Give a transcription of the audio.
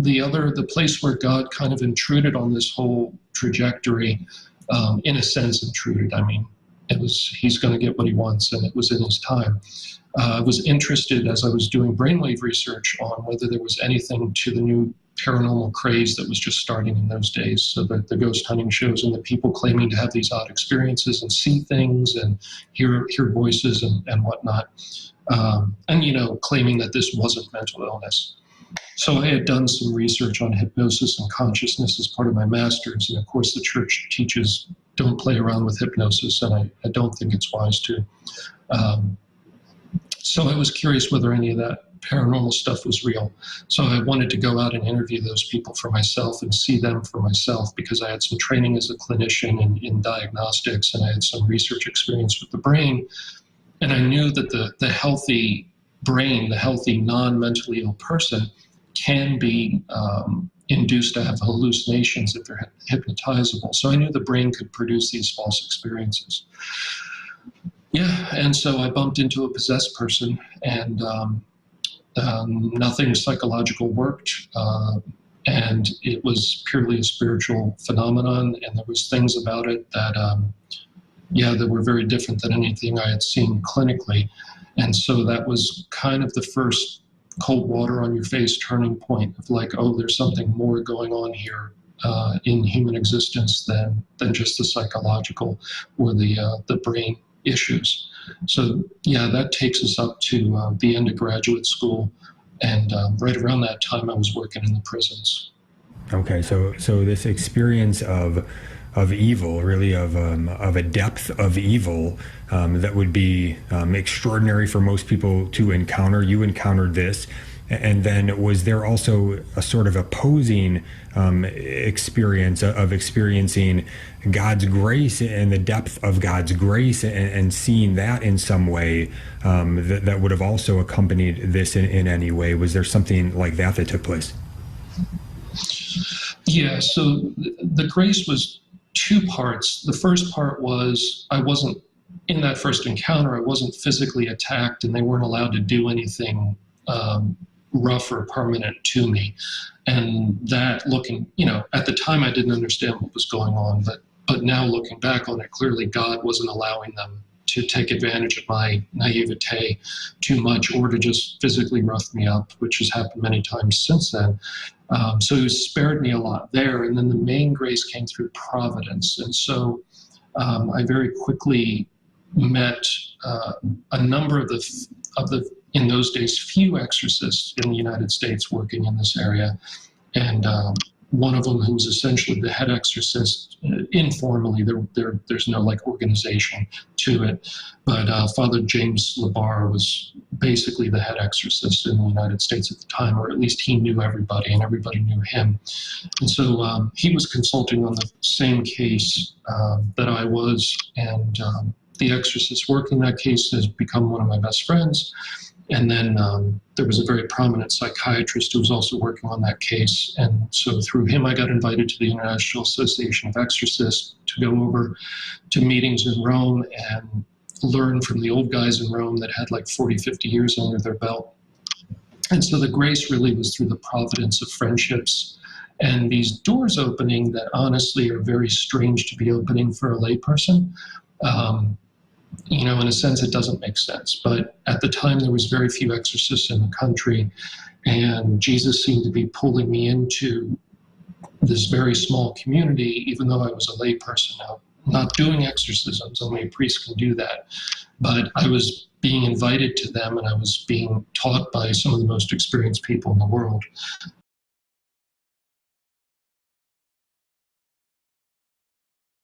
the place where God kind of intruded on this whole trajectory, in a sense intruded, I mean, he's going to get what he wants, and it was in his time. I was interested, as I was doing brainwave research, on whether there was anything to the new paranormal craze that was just starting in those days. So the ghost hunting shows and the people claiming to have these odd experiences and see things and hear voices and whatnot. And, claiming that this wasn't mental illness. So I had done some research on hypnosis and consciousness as part of my master's. And of course, the church teaches don't play around with hypnosis, and I don't think it's wise to. So I was curious whether any of that paranormal stuff was real. So I wanted to go out and interview those people for myself and see them for myself, because I had some training as a clinician in diagnostics, and I had some research experience with the brain. And I knew that the healthy brain, the healthy non-mentally ill person, can be induced to have hallucinations if they're hypnotizable. So I knew the brain could produce these false experiences. Yeah, and so I bumped into a possessed person, and nothing psychological worked, and it was purely a spiritual phenomenon, and there was things about it that, that were very different than anything I had seen clinically. And so that was kind of the first cold water on your face turning point of like, oh, there's something more going on here in human existence than just the psychological or the brain issues. So yeah, that takes us up to the end of graduate school, and right around that time I was working in the prisons. Okay, so this experience of evil, really of a depth of evil that would be extraordinary for most people to encounter. You encountered this, and then was there also a sort of opposing experience of experiencing God's grace and the depth of God's grace, and seeing that in some way that would have also accompanied this in any way? Was there something like that took place? Yeah, so the grace was two parts. The first part was I wasn't, in that first encounter, I wasn't physically attacked, and they weren't allowed to do anything rough or permanent to me. And that, looking, at the time I didn't understand what was going on, but now looking back on it, clearly God wasn't allowing them to take advantage of my naivete too much, or to just physically rough me up, which has happened many times since then. So he spared me a lot there. And then the main grace came through providence. And so I very quickly met a number of the in those days, few exorcists in the United States working in this area. And one of them, who was essentially the head exorcist, informally, there's no organization to it, but Father James LaBarre was basically the head exorcist in the United States at the time, or at least he knew everybody and everybody knew him. And so he was consulting on the same case that I was, and the exorcist working that case has become one of my best friends. And then there was a very prominent psychiatrist who was also working on that case. And so through him, I got invited to the International Association of Exorcists to go over to meetings in Rome and learn from the old guys in Rome that had 40, 50 years under their belt. And so the grace really was through the providence of friendships and these doors opening that honestly are very strange to be opening for a layperson. In a sense, it doesn't make sense. But at the time, there was very few exorcists in the country, and Jesus seemed to be pulling me into this very small community, even though I was a layperson now, not doing exorcisms. Only a priest can do that. But I was being invited to them, and I was being taught by some of the most experienced people in the world.